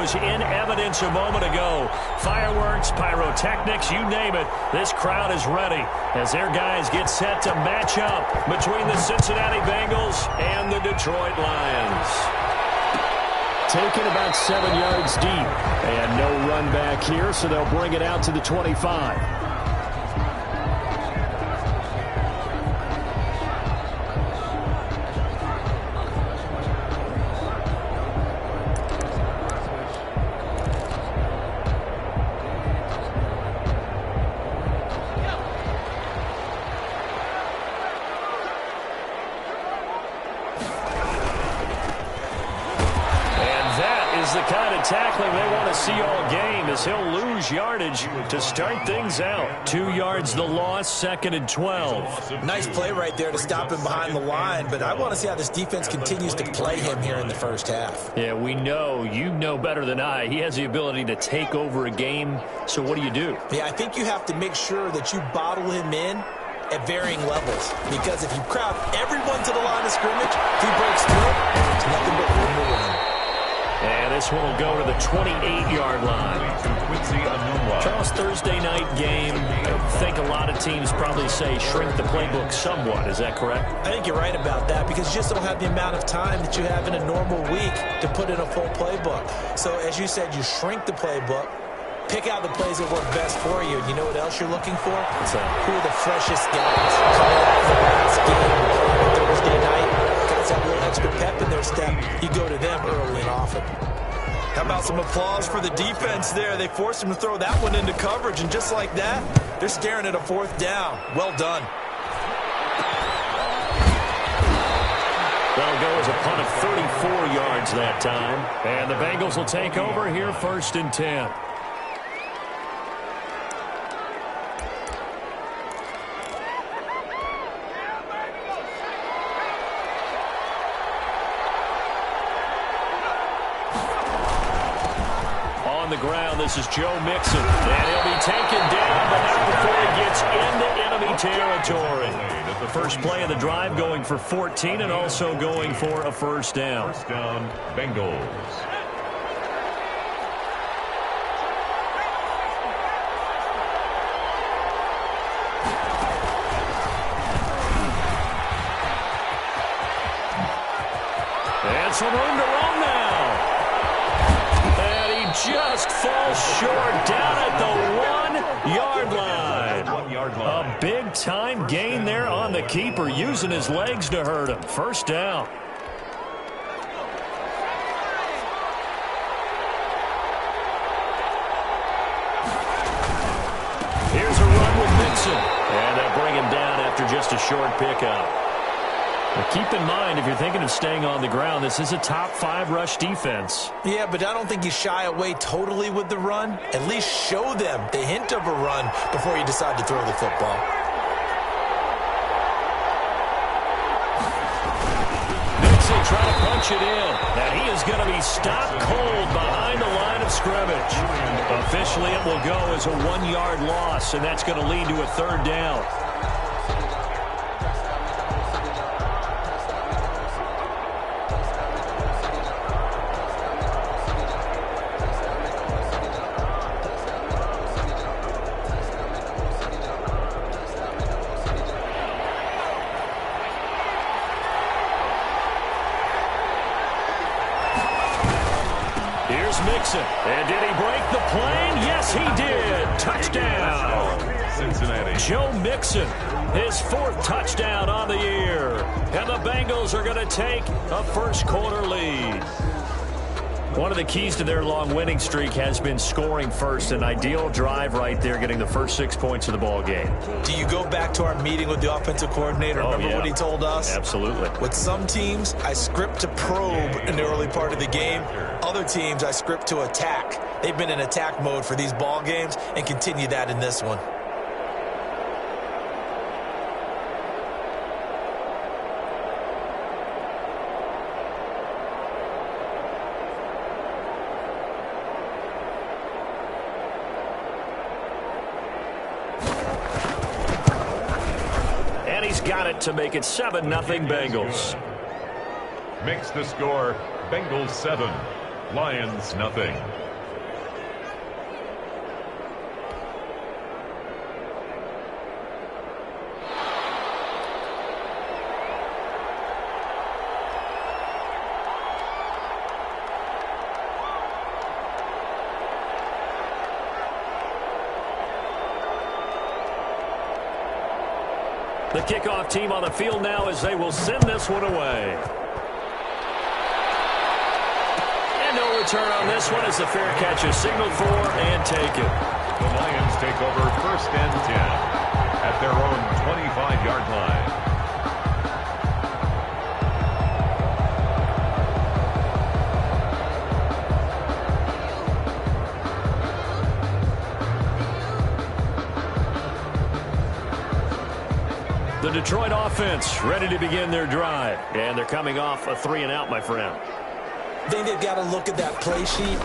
was in evidence a moment ago. Fireworks, pyrotechnics, you name it. This crowd is ready as their guys get set to match up between the Cincinnati Bengals and the Detroit Lions. Taken about 7 yards deep. And no run back here, so they'll bring it out to the 25. The kind of tackling they want to see all game as he'll lose yardage to start things out. 2 yards the loss, 2nd and 12. Nice play right there to stop him behind the line, but I want to see how this defense continues to play him here in the first half. Yeah, we know, you know better than I, he has the ability to take over a game, so what do? Yeah, I think you have to make sure that you bottle him in at varying levels, because if you crowd everyone to the line of scrimmage, if he breaks through, it's nothing but room to run. And this one will go to the 28-yard line. Charles, Thursday night game, I think a lot of teams probably say shrink the playbook somewhat. Is that correct? I think you're right about that because you just don't have the amount of time that you have in a normal week to put in a full playbook. So, as you said, you shrink the playbook, pick out the plays that work best for you. And you know what else you're looking for? What's that? Who are the freshest guys coming off the last game on Thursday night? Guys have a little extra pep in their step. You go to them early and often. How about some applause for the defense there? They forced him to throw that one into coverage, and just like that, they're staring at a 4th down. Well done. That'll go as a punt of 34 yards that time. And the Bengals will take over here 1st and 10. On the ground, this is Joe Mixon. And he'll be taken down, but not before he gets into enemy territory. The first play of the drive going for 14 and also going for a 1st down. 1st down, Bengals. And some room to run now. Just falls short down at the 1-yard line. A big-time gain there on the keeper, using his legs to hurt him. 1st down. Here's a run with Mixon. And they'll bring him down after just a short pickup. But keep in mind, if you're thinking of staying on the ground, this is a top 5 rush defense. Yeah, but I don't think you shy away totally with the run. At least show them the hint of a run before you decide to throw the football. Mixon trying to punch it in. And he is going to be stopped cold behind the line of scrimmage. Officially, it will go as a 1-yard loss, and that's going to lead to a 3rd down. Mixon. And did he break the plane? Yes, he did. Touchdown. Cincinnati. Joe Mixon, his 4th touchdown on the year. And the Bengals are going to take a 1st quarter lead. One of the keys to their long winning streak has been scoring first. An ideal drive right there, getting the first 6 points of the ball game. Do you go back to our meeting with the offensive coordinator? Remember what he told us? Absolutely. With some teams, I script to probe in the early part of the game. Other teams, I script to attack. They've been in attack mode for these ball games and continue that in this one. Got it to make it 7-0 Bengals. Makes the score Bengals 7, Lions nothing. The kickoff team on the field now as they will send this one away. And no return on this one as the fair catch is signaled for and taken. The Lions take over 1st and 10 at their own 25-yard line. The Detroit offense ready to begin their drive. And they're coming off a 3-and-out, my friend. I think they've got to look at that play sheet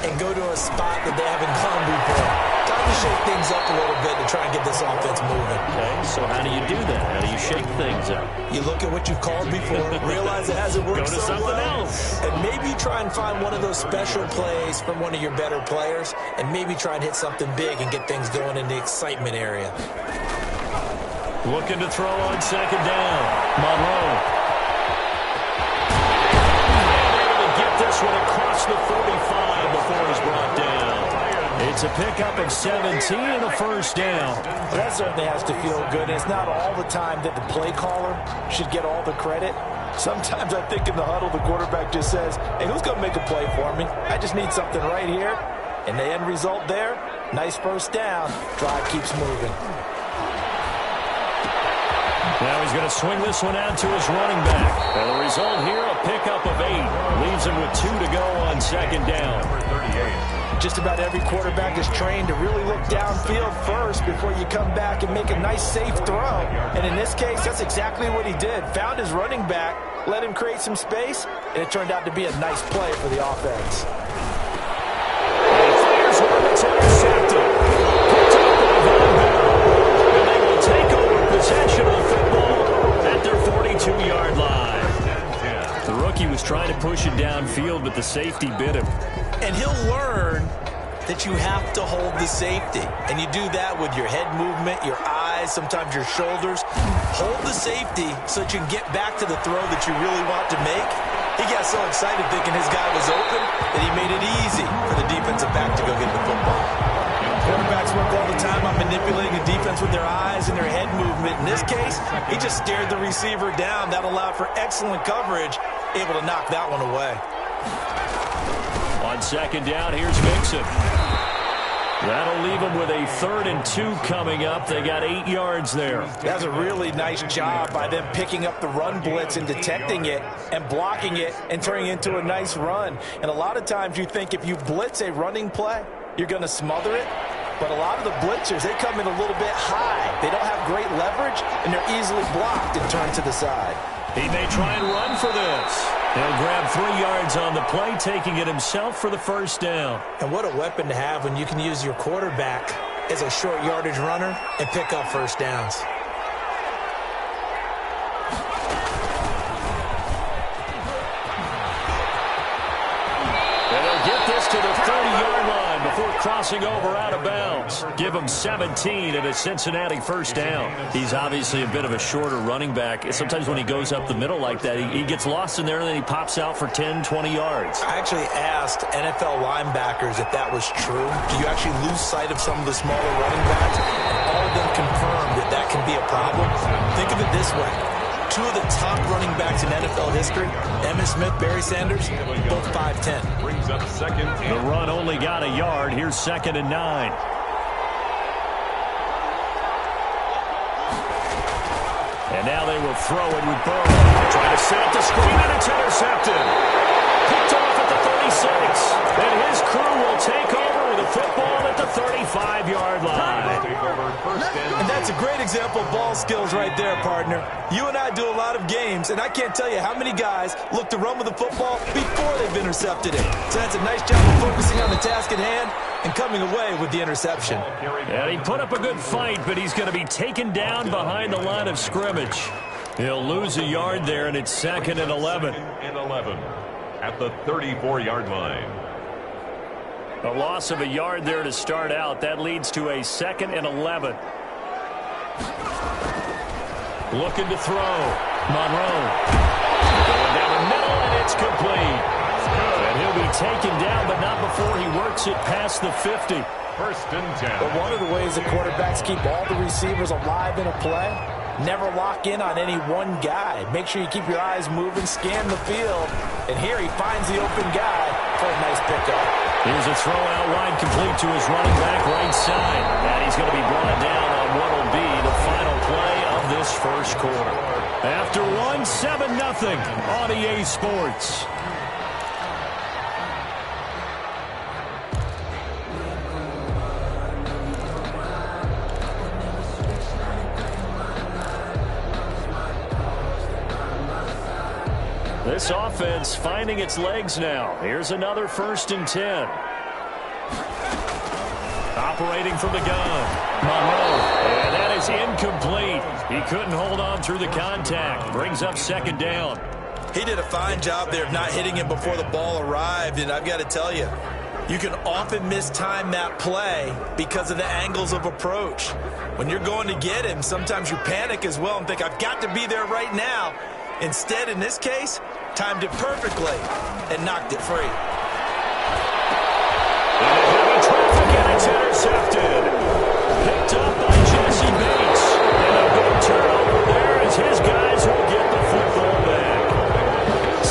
and go to a spot that they haven't gone before. Time to shake things up a little bit to try and get this offense moving. Okay, so how do you do that? How do you shake things up? You look at what you've called before, realize it hasn't worked Go to so something well, else. and maybe try and find one of those special plays from one of your better players, and maybe try and hit something big and get things going in the excitement area. Looking to throw on 2nd down. Monroe. And able to get this one across the 45 before he's brought down. It's a pickup of 17 and a 1st down. That certainly has to feel good. It's not all the time that the play caller should get all the credit. Sometimes I think in the huddle, the quarterback just says, hey, who's going to make a play for me? I just need something right here. And the end result there, nice 1st down. Drive keeps moving. Now he's going to swing this one out to his running back. And the result here, a pickup of 8. Leaves him with 2 to go on 2nd down. Just about every quarterback is trained to really look downfield first before you come back and make a nice, safe throw. And in this case, that's exactly what he did. Found his running back, let him create some space, and it turned out to be a nice play for the offense. He fires one that's intercepted. Picked up by Von Bell. And they will take over possession of the football at their 42-yard line. The rookie was trying to push it downfield, but the safety bit him. And he'll learn that you have to hold the safety. And you do that with your head movement, your eyes, sometimes your shoulders. Hold the safety so that you can get back to the throw that you really want to make. He got so excited thinking his guy was open that he made it easy for the defensive back to go get the football. Quarterbacks work all the time on manipulating the defense with their eyes and their head movement. In this case, he just stared the receiver down. That allowed for excellent coverage, able to knock that one away. On 2nd down, here's Mixon. That'll leave them with a 3rd and 2 coming up. They got 8 yards there. That's a really nice job by them picking up the run blitz and detecting it and blocking it and turning it into a nice run. And a lot of times you think if you blitz a running play, you're going to smother it. But a lot of the blitzers, they come in a little bit high. They don't have great leverage, and they're easily blocked and turned to the side. He may try and run for this. He'll grab 3 yards on the play, taking it himself for the 1st down. And what a weapon to have when you can use your quarterback as a short yardage runner and pick up 1st downs. And they'll get this to the 30-yard line before crossing over out of bounds. Give him 17 and a Cincinnati 1st down. He's obviously a bit of a shorter running back. Sometimes when he goes up the middle like that, he gets lost in there and then he pops out for 10, 20 yards. I actually asked NFL linebackers if that was true. Do you actually lose sight of some of the smaller running backs? And all of them confirmed that that can be a problem. Think of it this way. 2 of the top running backs in NFL history, Emmitt Smith, Barry Sanders, both 5'10". Brings up 2nd. The run only got a yard. Here's 2nd and 9. And now they will throw it with Burrow. Trying to set up the screen, and it's intercepted. Picked off at the 36. And his crew will take over with the football at the 35-yard line. And that's a great example of ball skills right there, partner. You and I do a lot of games, and I can't tell you how many guys look to run with the football before they've intercepted it. So that's a nice job of focusing on the task at hand and coming away with the interception. And he put up a good fight, but he's going to be taken down behind the line of scrimmage. He'll lose a yard there, and it's 2nd and 11. at the 34-yard line. A loss of a yard there to start out. That leads to a 2nd and 11. Looking to throw. Monroe. Going down the middle, and it's complete. And he'll be taken down, but not before he works it past the 50. 1st and 10. But one of the ways the quarterbacks keep all the receivers alive in a play, never lock in on any one guy. Make sure you keep your eyes moving, scan the field. And here he finds the open guy for a nice pickup. Here's a throw out wide, complete to his running back right side. And he's going to be brought down on what will be the final play of this first quarter. After one, 7-0 on EA Sports. This offense finding its legs now. Here's another 1st and 10. Operating from the gun. Monroe. And that is incomplete. He couldn't hold on through the contact. Brings up 2nd down. He did a fine job there of not hitting him before the ball arrived. And I've got to tell you, you can often mistime that play because of the angles of approach. When you're going to get him, sometimes you panic as well and think, I've got to be there right now. Instead, in this case, timed it perfectly and knocked it free. Into heavy traffic, and it's intercepted. Picked up by Jesse Bates. And a big turnover there as his guys will get the football back.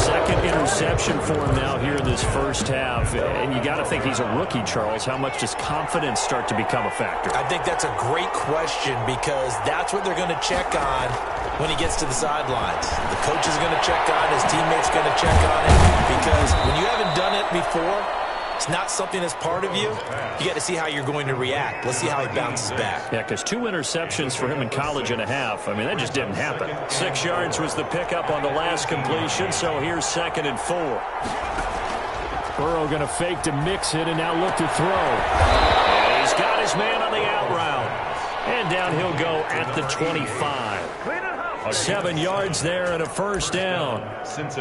2nd interception for him now here in this first half. And you got to think he's a rookie, Charles. How much does confidence start to become a factor? I think that's a great question because that's what they're going to check on when he gets to the sidelines. The coach is going to check on it. His teammates going to check on it because when you haven't done it before, it's not something that's part of you. You got to see how you're going to react. Let's see how he bounces back. Yeah, because 2 interceptions for him in college and a half. I mean, that just didn't happen. 6 yards was the pickup on the last completion, so here's 2nd and 4. Burrow going to fake to mix it and now look to throw. And he's got his man on the out route. And down he'll go at the 25. 7 yards there and a 1st down.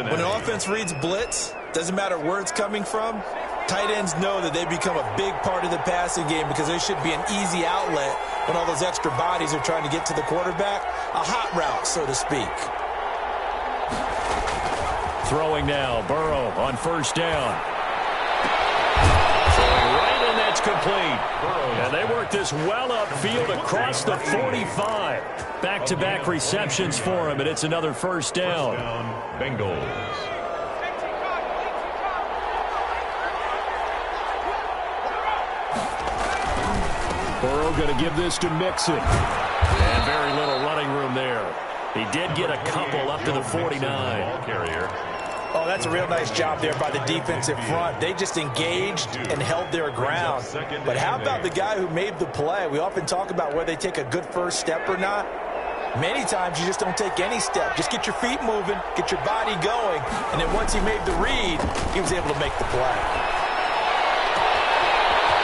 When an offense reads blitz, doesn't matter where it's coming from, tight ends know that they become a big part of the passing game because there should be an easy outlet when all those extra bodies are trying to get to the quarterback. A hot route, so to speak. Throwing now, Burrow on 1st down. Right, and that's complete. And they work this well upfield across the 45. Back-to-back receptions for him, and it's another 1st down. Bengals. Burrow going to give this to Mixon. And very little running room there. He did get a couple up to the 49. Ball carrier. Oh, that's a real nice job there by the defensive front. They just engaged and held their ground. But how about the guy who made the play? We often talk about whether they take a good first step or not. Many times you just don't take any step. Just get your feet moving, get your body going, and then once he made the read, he was able to make the play.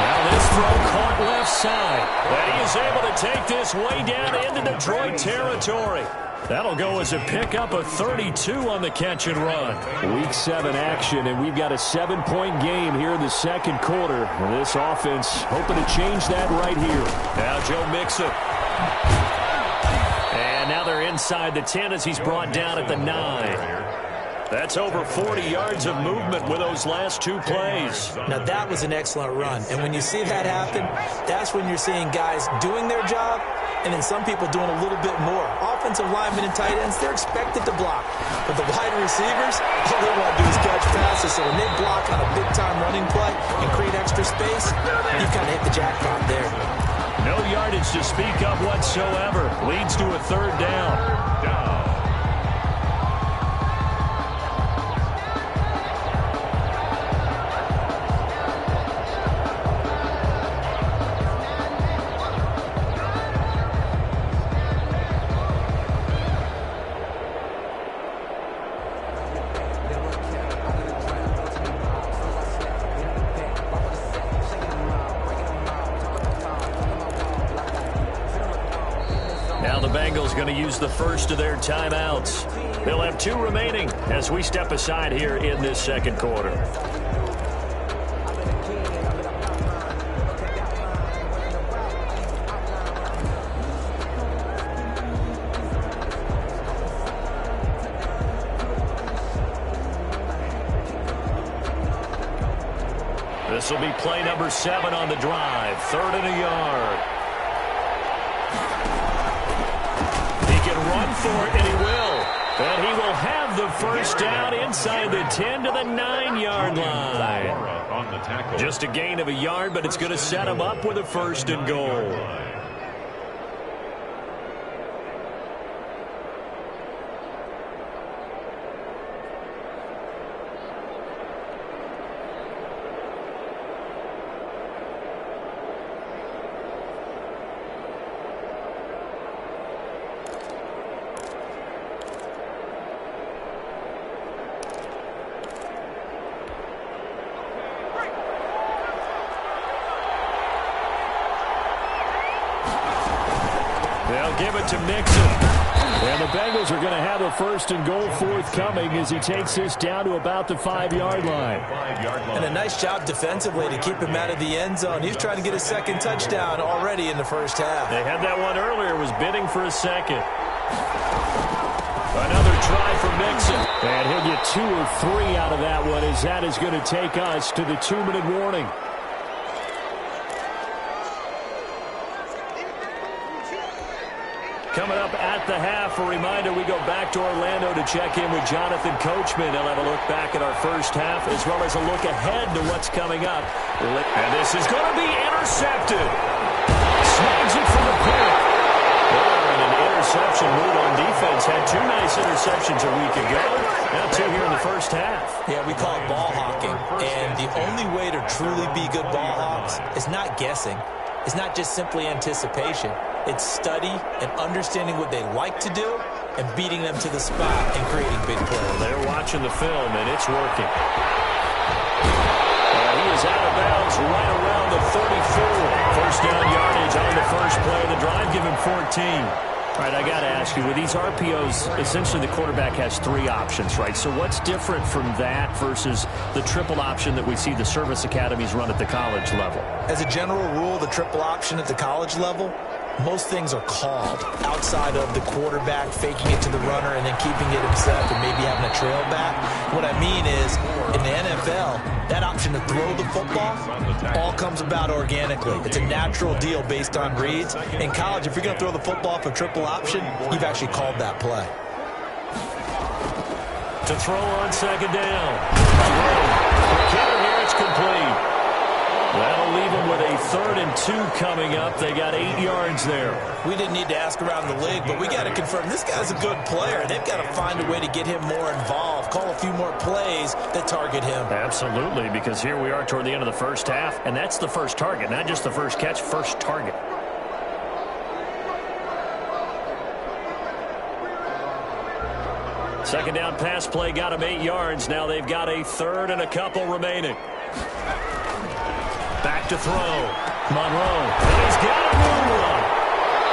Now this throw caught left side. And he is able to take this way down into Detroit territory. That'll go as a pickup of 32 on the catch and run. Week 7 action, and we've got a 7-point game here in the 2nd quarter. This offense hoping to change that right here. Now Joe Mixon. And now they're inside the 10 as he's brought down at the 9. That's over 40 yards of movement with those last 2 plays. Now, that was an excellent run. And when you see that happen, that's when you're seeing guys doing their job and then some people doing a little bit more. Offensive linemen and tight ends, they're expected to block. But the wide receivers, all they want to do is catch passes. So when they block on a big-time running play and create extra space, you kind of hit the jackpot there. No yardage to speak of whatsoever. Leads to a 3rd down. Now the Bengals going to use the first of their timeouts. They'll have 2 remaining as we step aside here in this second quarter. This will be play number 7 on the drive. 3rd and a yard. He can run for it, and he will. And he will have the first down inside the 10 to the 9-yard line. Just a gain of a yard, but it's going to set him up with a 1st and goal. They'll give it to Mixon. And the Bengals are going to have a 1st and goal forthcoming as he takes this down to about the 5-yard line. And a nice job defensively to keep him out of the end zone. He's trying to get a 2nd touchdown already in the first half. They had that one earlier, was bidding for a 2nd. Another try for Mixon. And he'll get 2 or 3 out of that one as that is going to take us to the 2-minute warning. Coming up at the half, a reminder, we go back to Orlando to check in with Jonathan Coachman. He'll have a look back at our first half as well as a look ahead to what's coming up. And this is going to be intercepted. Snags it from the pick. In an interception mood on defense. Had 2 nice interceptions a week ago. Now 2 here in the first half. Yeah, we call it ball hawking. And the only way to truly be good ball hawks is not guessing. It's not just simply anticipation. It's study and understanding what they like to do and beating them to the spot and creating big plays. They're watching the film, and it's working. He is out of bounds right around the 34. First down yardage on the first play of the drive. Give him 14. All right, I got to ask you, with these RPOs, essentially the quarterback has 3 options, right? So what's different from that versus the triple option that we see the service academies run at the college level? As a general rule, the triple option at the college level, most things are called outside of the quarterback faking it to the runner and then keeping it himself and maybe having a trail back. What I mean is, in the NFL, that option to throw the football all comes about organically. It's a natural deal based on reads. In college, if you're going to throw the football for triple option, you've actually called that play. To throw on 2nd down. McKinnon here, it's complete. That'll leave them with a 3rd and 2 coming up. They got 8 yards there. We didn't need to ask around the league, but we got to confirm this guy's a good player. They've got to find a way to get him more involved, call a few more plays that target him. Absolutely, because here we are toward the end of the first half, and that's the first target, not just the first catch, first target. Second down pass play got him 8 yards. Now they've got a 3rd and a couple remaining. Back to throw. Monroe. And he's got a new one.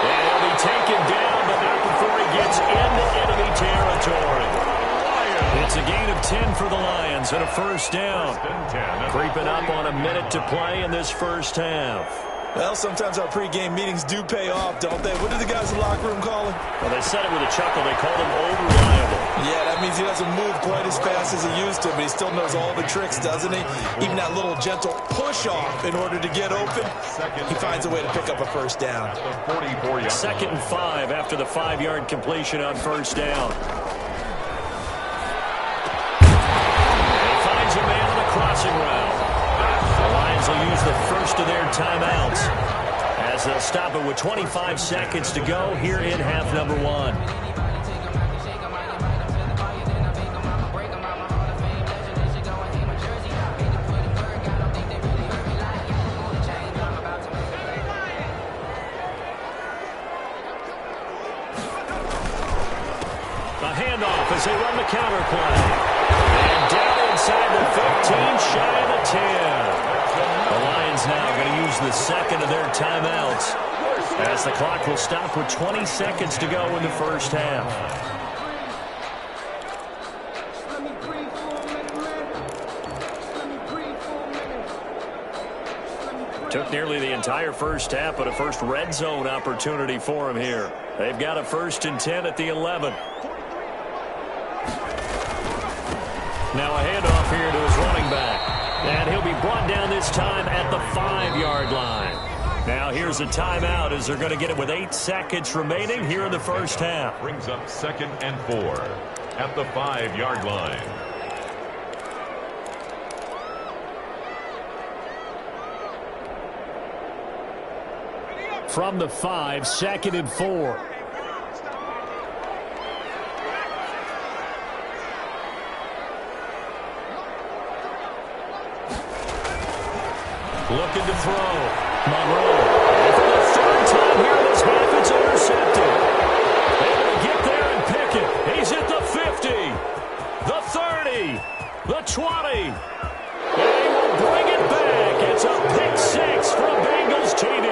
And he'll be taken down, but not before he gets into enemy territory. It's a gain of 10 for the Lions and a first down. Creeping up on a minute to play in this first half. Well, sometimes our pregame meetings do pay off, don't they? What do the guys in the locker room call him? Well, they said it with a chuckle. They called him over-reliable. Yeah, that means he doesn't move quite as fast as he used to, but he still knows all the tricks, doesn't he? Even that little gentle push-off in order to get open, he finds a way to pick up a first down. 2nd and 5 after the 5-yard completion on first down. He finds a man on a crossing route. The Lions will use the first of their timeouts as they'll stop it with 25 seconds to go here in half number 1. A handoff as they run the counter play. And down inside the 15, shy of the 10. The Lions now going to use the 2nd of their timeouts as the clock will stop with 20 seconds to go in the first half. Took nearly the entire first half, but a first red zone opportunity for him here. They've got a 1st and 10 at the 11. Now a handoff here to his running back. And he'll be brought down this time at the 5-yard line. Now here's a timeout as they're going to get it with 8 seconds remaining here in the first half. Brings up 2nd and 4 at the 5-yard line. From the 5, 2nd and 4. Looking to throw. Monroe. And for the 3rd time here in this half, it's intercepted. Able to get there and pick it. He's at the 50, the 30, the 20. And he will bring it back. It's a pick 6 from Bengals TD.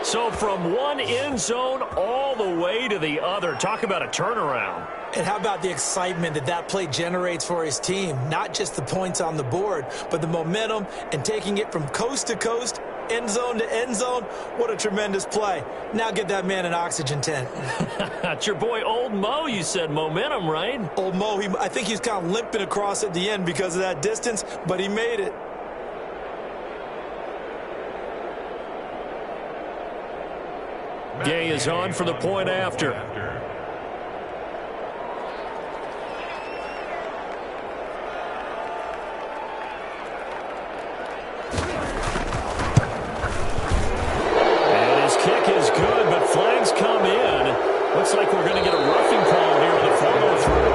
So from one end zone all the way to the other. Talk about a turnaround. And how about the excitement that play generates for his team? Not just the points on the board, but the momentum and taking it from coast to coast, end zone to end zone. What a tremendous play. Now get that man an oxygen tent. That's your boy Old Mo. You said momentum, right? Old Mo, I think he's kind of limping across at the end because of that distance, but he made it. Gay is on for the point after. And his kick is good, but flags come in. Looks like we're going to get a roughing call here with a follow-through.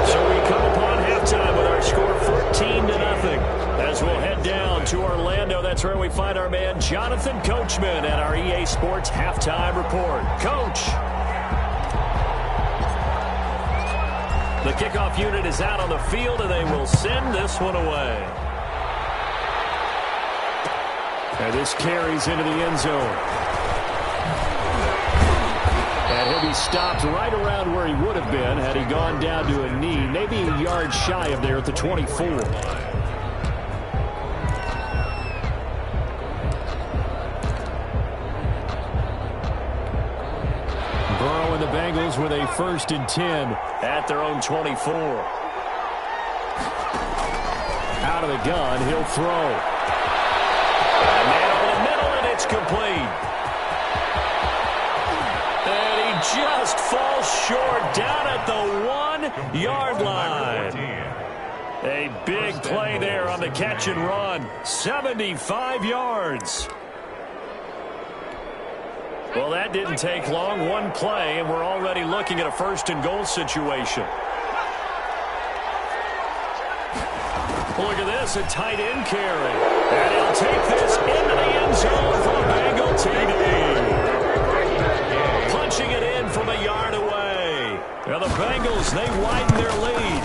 So we come upon halftime with our score 14-0. As we'll head down to Orlando, that's where we find our man Jonathan Coachman at our EA Sports Halftime Report. Coach. The kickoff unit is out on the field, and they will send this one away. And this carries into the end zone. And he'll be stopped right around where he would have been had he gone down to a knee, maybe a yard shy of there at the 24. Burrow and the Bengals with a 1st and 10 at their own 24. Out of the gun, he'll throw. And man over the middle, and it's complete. And he just falls short down at the 1-yard line. A big play there on the catch and run. 75 yards. Well, that didn't take long. One play, and we're already looking at a 1st and goal situation. Look at this, a tight end carry. And he'll take this into the end zone for a Bengal TD. Punching it in from a yard away. Now the Bengals, they widen their lead.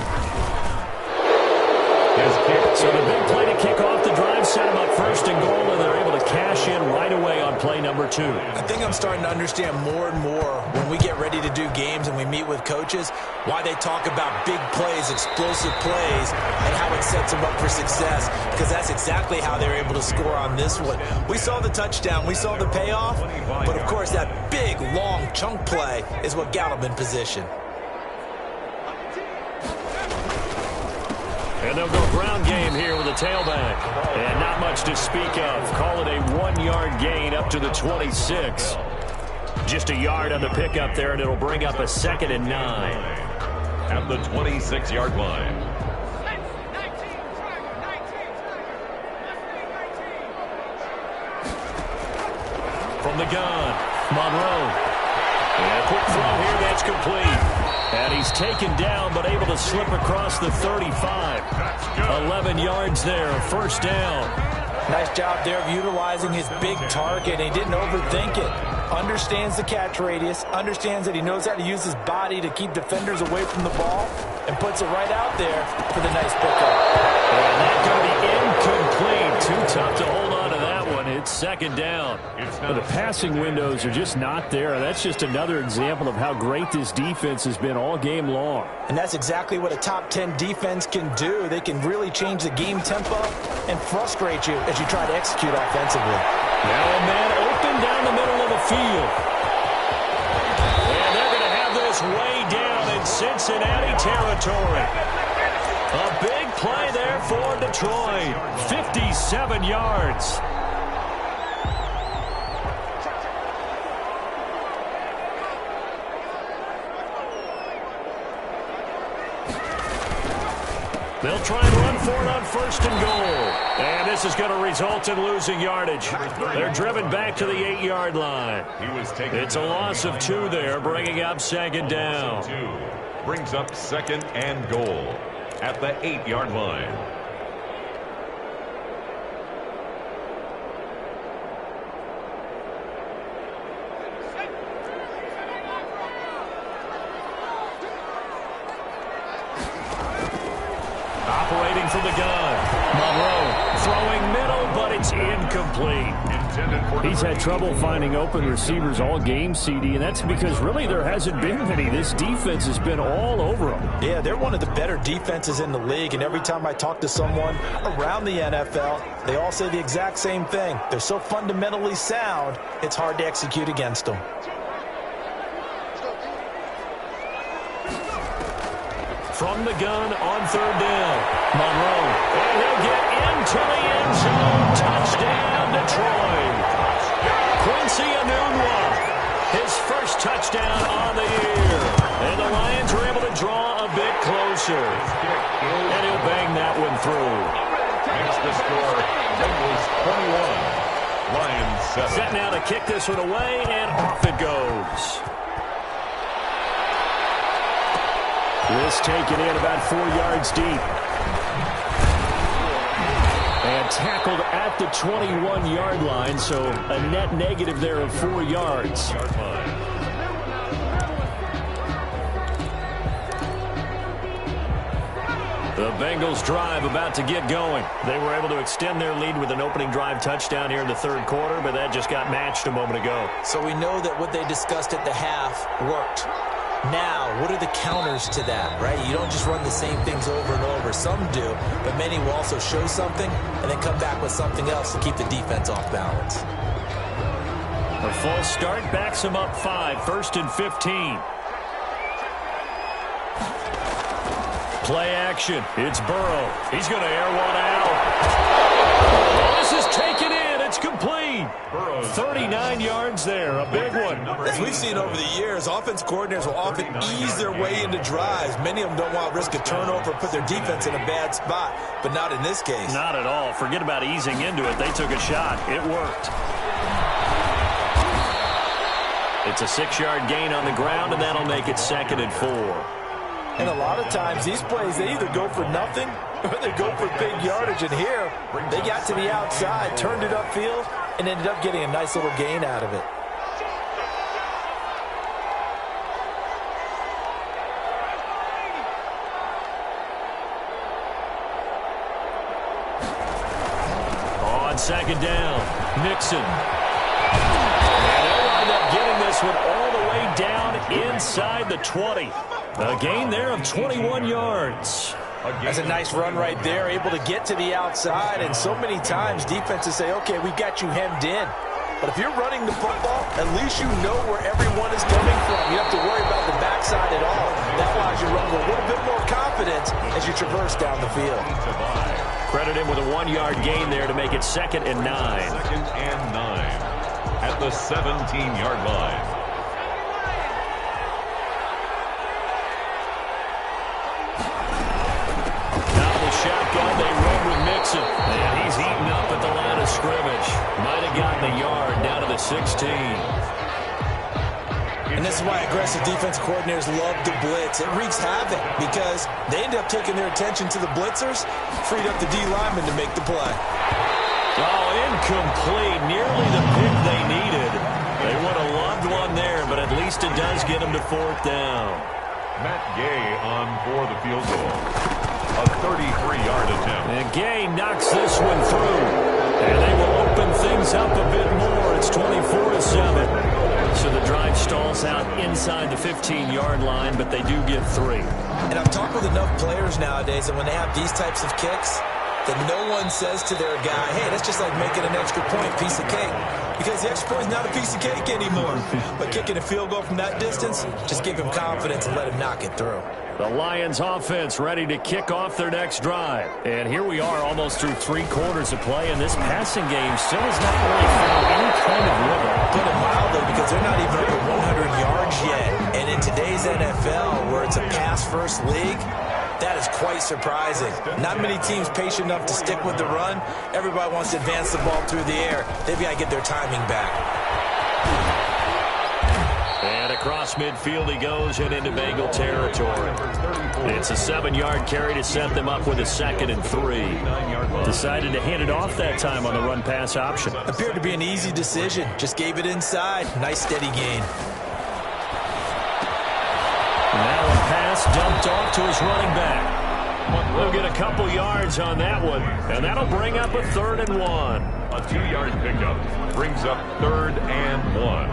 So the big play to kick off the drive set them up 1st and goal, and they're able to cash in right away on play number 2. I think I'm starting to understand more and more when we get ready to do games and we meet with coaches why they talk about big plays, explosive plays, and how it sets them up for success, because that's exactly how they're able to score on this one. We saw the touchdown, we saw the payoff, but of course that big, long chunk play is what got them in position. And they'll go ground game here with a tailback. And not much to speak of. Call it a 1-yard gain up to the 26. Just a yard on the pickup there, and it'll bring up a 2nd and 9. At the 26-yard line. From the gun, Monroe. And a quick throw here, that's complete. And he's taken down, but able to slip across the 35. 11 yards there, 1st down. Nice job there of utilizing his big target. He didn't overthink it. Understands the catch radius, understands that he knows how to use his body to keep defenders away from the ball, and puts it right out there for the nice pickup. And that's going to be incomplete. Too tough to hold on to that one. It's second down. Well, the passing windows are just not there. That's just another example of how great this defense has been all game long. And that's exactly what a top 10 defense can do. They can really change the game tempo and frustrate you as you try to execute offensively. Now a man open down the middle of the field. And they're going to have this way down in Cincinnati territory. A big play there for Detroit. 57 yards. They'll try and run for it on first and goal. And this is going to result in losing yardage. They're driven back to the 8-yard line. It's a loss of 2 there, bringing up second down. Brings up second and goal at the 8-yard line. Operating from the gun. Monroe throwing middle, but it's incomplete. He's had trouble finding open receivers all game, CD, and that's because really there hasn't been many. This defense has been all over them. Yeah, they're one of the better defenses in the league, and every time I talk to someone around the NFL, they all say the exact same thing. They're so fundamentally sound, it's hard to execute against them. From the gun on third down. Monroe. And he'll get into the end zone. Touchdown, Detroit. Quincy Enunwa. His first touchdown on the year. And the Lions are able to draw a bit closer. And he'll bang that one through. Makes the score. Bengals 21. Lions 7. Set now to kick this one away, and off it goes. This taken in about 4 yards deep. And tackled at the 21-yard line, so a net negative there of 4 yards. The Bengals drive about to get going. They were able to extend their lead with an opening drive touchdown here in the third quarter, but that just got matched a moment ago. So we know that what they discussed at the half worked. Now, what are the counters to that, right? You don't just run the same things over and over. Some do, but many will also show something and then come back with something else to keep the defense off balance. A false start backs him up 5, first and 15. Play action. It's Burrow. He's going to air one out. Oh, this is taken in. It's complete. 39 yards there. A big one. As we've seen over the years, offense coordinators will often ease their way into drives. Many of them don't want to risk a turnover or put their defense in a bad spot, but not in this case. Not at all. Forget about easing into it. They took a shot. It worked. It's a 6-yard gain on the ground, and that'll make it second and 4. And a lot of times, these plays, they either go for nothing or they go for big yardage. And here, they got to the outside, turned it upfield, and ended up getting a nice little gain out of it. On second down, Nixon. And they'll wind up getting this one all the way down inside the 20. A gain there of 21 yards. That's a nice run right there, able to get to the outside. And so many times defenses say, okay, we've got you hemmed in. But if you're running the football, at least you know where everyone is coming from. You don't have to worry about the backside at all. That allows you to run with a little bit more confidence as you traverse down the field. Credit him with a 1-yard gain there to make it second and 9. Second and 9 at the 17-yard line. Shotgun, they run with Nixon. And he's eaten up at the line of scrimmage. Might have gotten a yard down to the 16. And this is why aggressive defense coordinators love to blitz. It wreaks havoc because they end up taking their attention to the blitzers, freed up the D lineman to make the play. Oh, incomplete. Nearly the pick they needed. They would have loved one there, but at least it does get them to fourth down. Matt Gay on for the field goal. A 33-yard attempt. And Gay knocks this one through. And they will open things things up a bit more. It's 24-7. So the drive stalls out inside the 15-yard line, but they do get 3. And I've talked with enough players nowadays, and when they have these types of kicks, that no one says to their guy, hey, that's just like making an extra point, piece of cake. Because the extra point is not a piece of cake anymore. But kicking a field goal from that distance, just give him confidence and let him knock it through. The Lions offense ready to kick off their next drive. And here we are almost through 3 quarters of play, and this passing game still has not really found any kind of rhythm. Put it mildly, because they're not even up to 100 yards yet. And in today's NFL, where it's a pass-first league, that is quite surprising. Not many teams patient enough to stick with the run. Everybody wants to advance the ball through the air. They've got to get their timing back. And across midfield he goes and into Bengal territory. It's a 7-yard carry to set them up with a 2nd and 3. Decided to hand it off that time on the run-pass option. Appeared to be an easy decision. Just gave it inside. Nice steady gain. Now a pass dumped off to his running back. We'll get a couple yards on that one, and that'll bring up a 3rd and 1. A 2-yard pickup brings up 3rd and 1.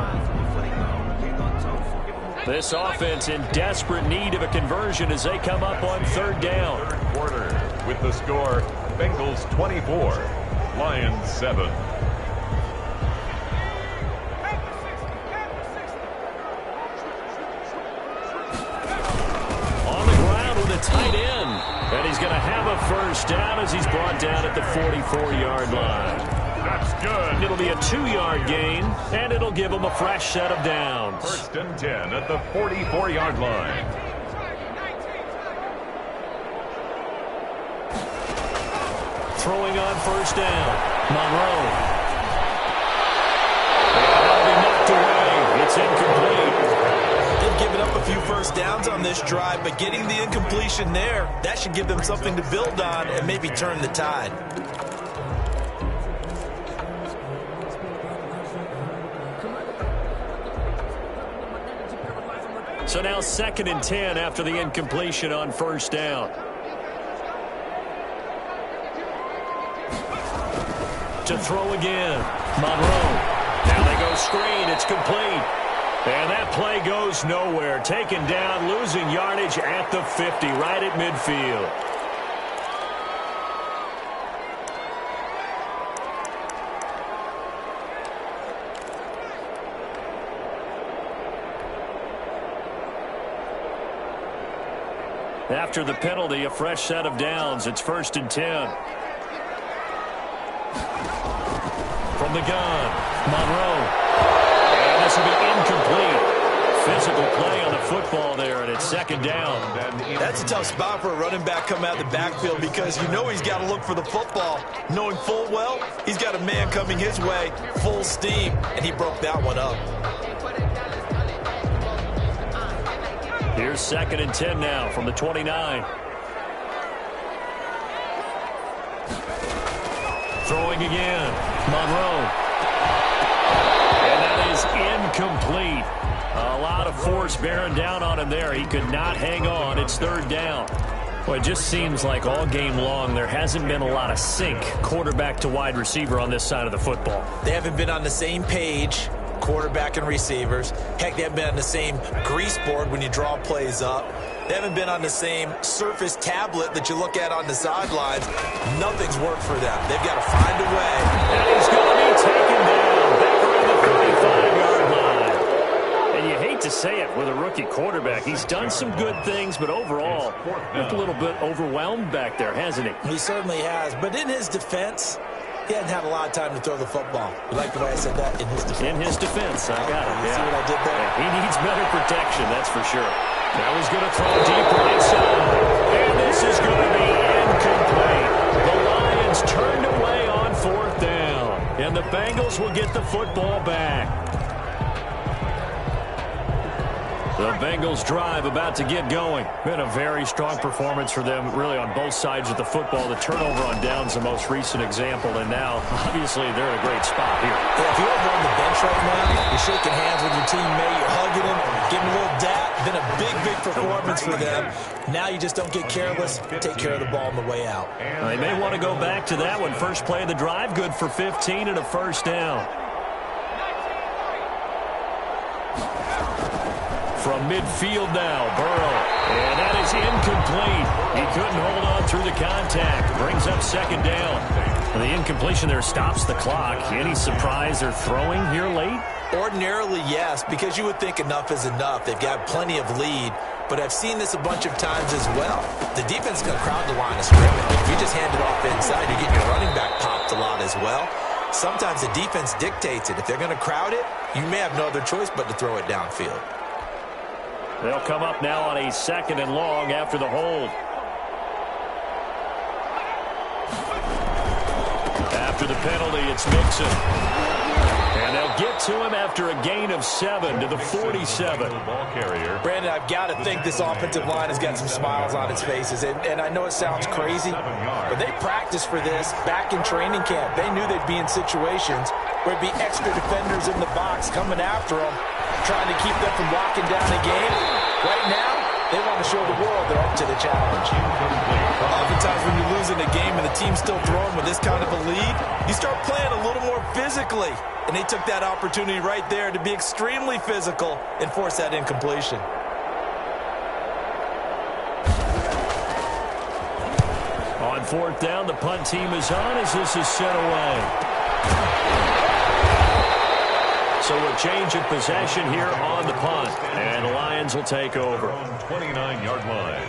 This offense in desperate need of a conversion as they come up on 3rd down. 3rd quarter with the score, Bengals 24, Lions 7. Tight end, and he's going to have a 1st down as he's brought down at the 44-yard line. That's good. It'll be a 2-yard gain, and it'll give him a fresh set of downs. 1st and 10 at the 44-yard line. Throwing on 1st down, Monroe. And that'll be knocked away. It's incomplete. Given up a few 1st downs on this drive, but getting the incompletion there, that should give them something to build on and maybe turn the tide. So now 2nd and 10 after the incompletion on 1st down. To throw again, Monroe. Now they go screen, it's complete. And that play goes nowhere. Taken down, losing yardage at the 50, right at midfield. After the penalty, a fresh set of downs. It's 1st and 10. From the gun, Monroe. This will be incomplete. Physical play on the football there, and it's 2nd down. That's a tough spot for a running back coming out of the backfield because you know he's got to look for the football, knowing full well he's got a man coming his way, full steam, and he broke that one up. Here's 2nd and 10 now from the 29. Throwing again, Monroe. Incomplete. A lot of force bearing down on him there. He could not hang on. It's 3rd down. Well, it just seems like all game long there hasn't been a lot of sync quarterback to wide receiver on this side of the football. They haven't been on the same page, quarterback and receivers. Heck, they haven't been on the same grease board when you draw plays up. They haven't been on the same Surface tablet that you look at on the sidelines. Nothing's worked for them. They've got to find a way. And he's going to be taken down back around the 35-yard line. And you hate to say it with a rookie quarterback. He's done some good things, but overall, looked a little bit overwhelmed back there, hasn't he? He certainly has. But in his defense, he hadn't had a lot of time to throw the football. You like the way I said that? In his defense. In his defense, I got it. You see what I did there? Yeah, he needs better protection, that's for sure. Now he's going to throw deep right side. And this is going to be incomplete. The Lions turned away on 4th down. And the Bengals will get the football back. The Bengals drive about to get going. Been a very strong performance for them, really, on both sides of the football. The turnover on downs, the most recent example, and now, obviously, they're in a great spot here. Yeah, if you're over on the bench right now, you're shaking hands with your teammate, you're hugging him, giving him a little dap. Been a big, big performance for them. Now you just don't get careless. Take care of the ball on the way out. They may want to go back to that one. First play of the drive, good for 15 and a first down. From midfield now, Burrow. And that is incomplete. He couldn't hold on through the contact. Brings up second down. The incompletion there stops the clock. Any surprise they're throwing here late? Ordinarily, yes, because you would think enough is enough. They've got plenty of lead, but I've seen this a bunch of times as well. The defense is going to crowd the line of scrimmage. If you just hand it off inside, you're getting your running back popped a lot as well. Sometimes the defense dictates it. If they're going to crowd it, you may have no other choice but to throw it downfield. They'll come up now on a second and long after the hold. After the penalty, it's Mixon. And they'll get to him after a gain of 7 to the 47. Brandon, I've got to think this offensive line has got some smiles on its faces. And I know it sounds crazy, but they practiced for this back in training camp. They knew they'd be in situations where it'd be extra defenders in the box coming after them, trying to keep them from locking down the game. Right now, they want to show the world they're up to the challenge. Oftentimes when you're losing a game and the team's still throwing with this kind of a lead, you start playing a little more physically. And they took that opportunity right there to be extremely physical and force that incompletion. On fourth down, the punt team is on as this is sent away. So a change of possession here on the punt, and the Lions will take over. 29-yard line.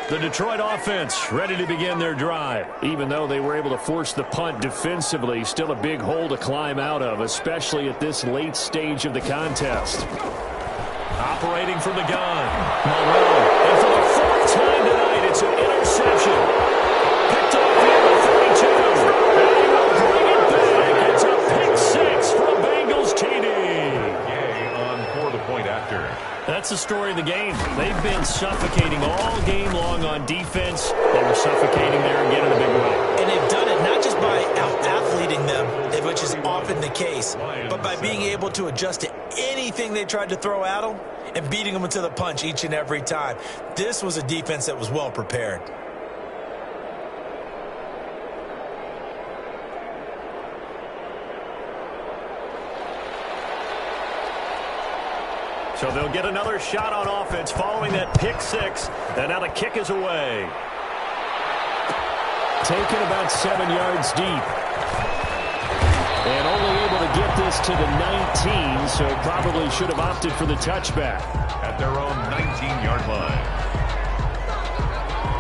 The Detroit offense ready to begin their drive. Even though they were able to force the punt defensively, still a big hole to climb out of, especially at this late stage of the contest. Operating from the gun, Monroe. And for the fourth time tonight, it's an interception. Picked up here at 32. And he will bring it back. It's a pick six from Bengals TD. Yay on for the point after. That's the story of the game. They've been suffocating all game long on defense. They were suffocating there again in a big way. And they've done it not just by out-athleting them, which is often the case, but by being able to adjust to anything they tried to throw at them and beating them into the punch each and every time. This was a defense that was well prepared. So they'll get another shot on offense following that pick six. And now the kick is away. Taken about 7 yards deep. And only able to get this to the 19, so probably should have opted for the touchback. At their own 19-yard line.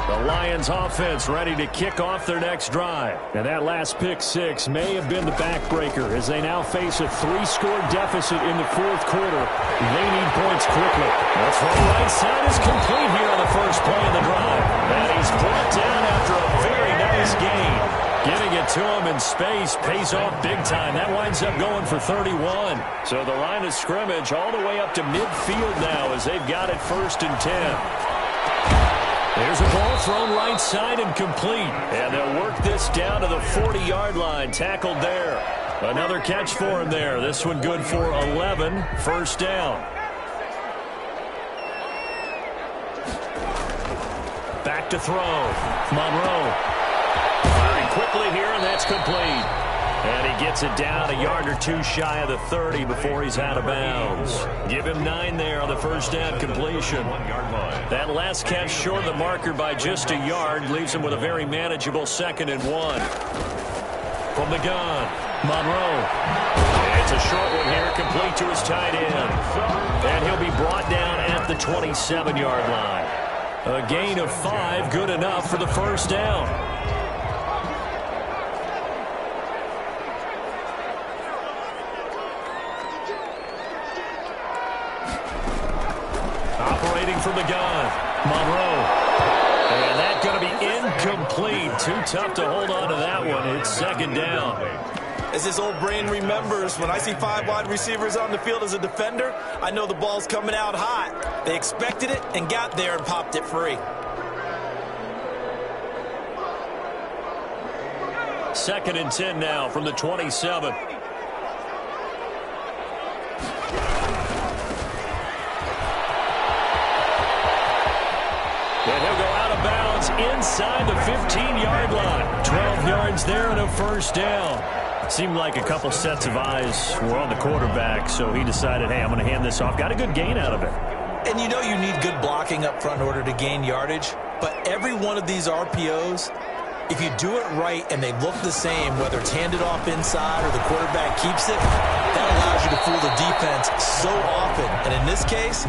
The Lions offense ready to kick off their next drive. And that last pick six may have been the backbreaker as they now face a 3-score deficit in the fourth quarter. They need points quickly. That's right. Right side is complete here on the first play of the drive. And he's brought down after a very nice gain. Getting it to him in space pays off big time. That winds up going for 31. So the line of scrimmage all the way up to midfield now as they've got it first and 10. There's a ball thrown right side and complete. And they'll work this down to the 40-yard line. Tackled there. Another catch for him there. This one good for 11. First down. Back to throw. Monroe. Firing quickly here, and that's complete. And he gets it down a yard or two shy of the 30 before he's out of bounds. Give him 9 there on the first down completion. That last catch short of the marker by just a yard leaves him with a very manageable 2nd and 1. From the gun, Monroe. It's a short one here, complete to his tight end. And he'll be brought down at the 27-yard line. A gain of 5, good enough for the first down. Operating from the gun, Monroe. And that's going to be incomplete. Too tough to hold on to that one. It's 2nd down. As this old brain remembers, when I see 5 wide receivers on the field as a defender, I know the ball's coming out hot. They expected it and got there and popped it free. Second and 10 now from the 27. And he'll go out of bounds inside the 15-yard line. 12 yards there and a first down. Seemed like a couple sets of eyes were on the quarterback, so he decided, hey, I'm going to hand this off. Got a good gain out of it. And you know you need good blocking up front in order to gain yardage, but every one of these RPOs, if you do it right and they look the same, whether it's handed off inside or the quarterback keeps it, that allows you to fool the defense so often. And in this case,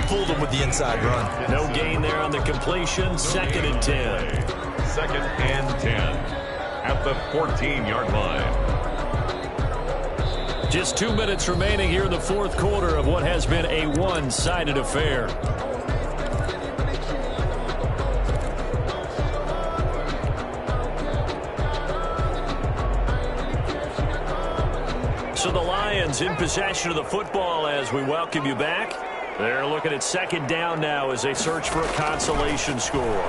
fooled them with the inside run. No gain there on the completion. Second and 10. Second and 10 at the 14-yard line. Just 2 minutes remaining here in the fourth quarter of what has been a one-sided affair. So the Lions in possession of the football as we welcome you back. They're looking at second down now as they search for a consolation score.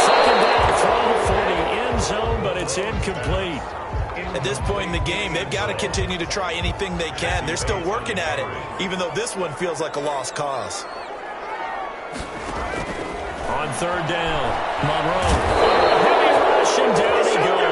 Second down throw for the end zone, but it's incomplete. At this point in the game, they've got to continue to try anything they can. They're still working at it, even though this one feels like a lost cause. On third down, Monroe. Heavy rush, and down he goes.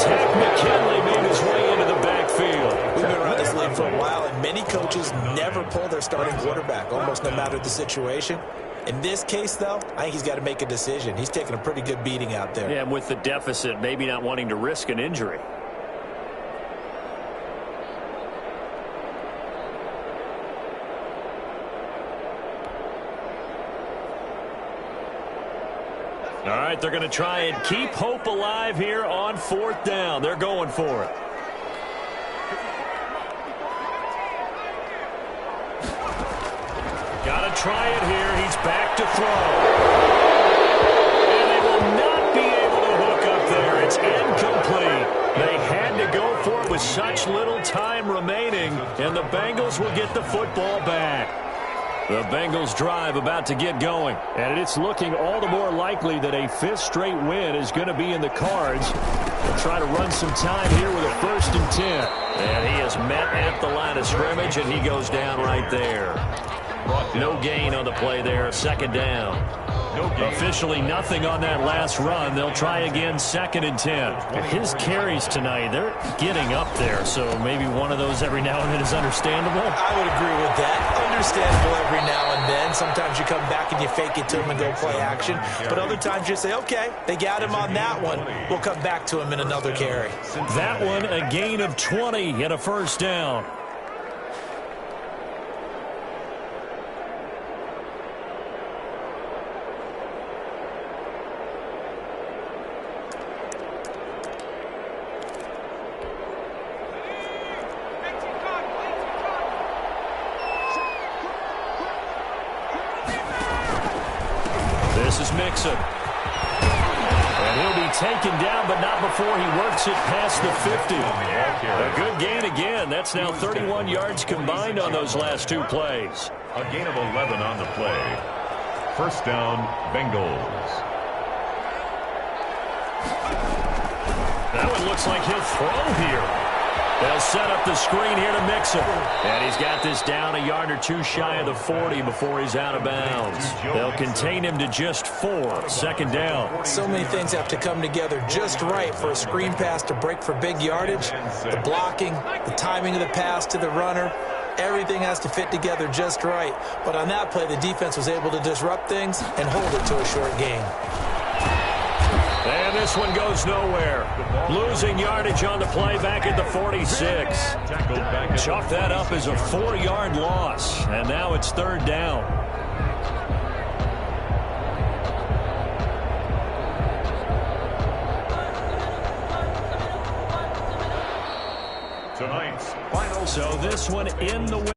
Tack McKinley made his way into the backfield. We've been around this league for a while, and many coaches never pull their starting quarterback, almost no matter the situation. In this case, though, I think he's got to make a decision. He's taking a pretty good beating out there. Yeah, and with the deficit, maybe not wanting to risk an injury. All right, they're going to try and keep hope alive here on fourth down. They're going for it. Got to try it here. He's back to throw. And they will not be able to hook up there. It's incomplete. They had to go for it with such little time remaining, and the Bengals will get the football back. The Bengals drive about to get going. And it's looking all the more likely that a fifth straight win is going to be in the cards. They'll try to run some time here with a 1st and 10. And he is met at the line of scrimmage, and he goes down right there. No gain on the play there. Second down. Officially nothing on that last run. They'll try again, 2nd and 10. And his carries tonight, they're getting up there, so maybe one of those every now and then is understandable. I would agree with that. Understandable every now and then. Sometimes you come back and you fake it to him and go play action. But other times you say, okay, they got him on that one. We'll come back to him in another carry. That one, a gain of 20 and a first down. This is Mixon. And he'll be taken down, but not before he works it past the 50. A good gain again. That's now 31 yards combined on those last two plays. A gain of 11 on the play. First down, Bengals. That one looks like he'll throw here. They'll set up the screen here to Mixon. And he's got this down a yard or two shy of the 40 before he's out of bounds. They'll contain him to just 4. Second down. So many things have to come together just right for a screen pass to break for big yardage. The blocking, the timing of the pass to the runner, everything has to fit together just right. But on that play, the defense was able to disrupt things and hold it to a short gain. And this one goes nowhere. Losing yardage on the play back at the 46. Chalk that up as a 4-yard loss. And now it's third down. Tonight's final. So this one in the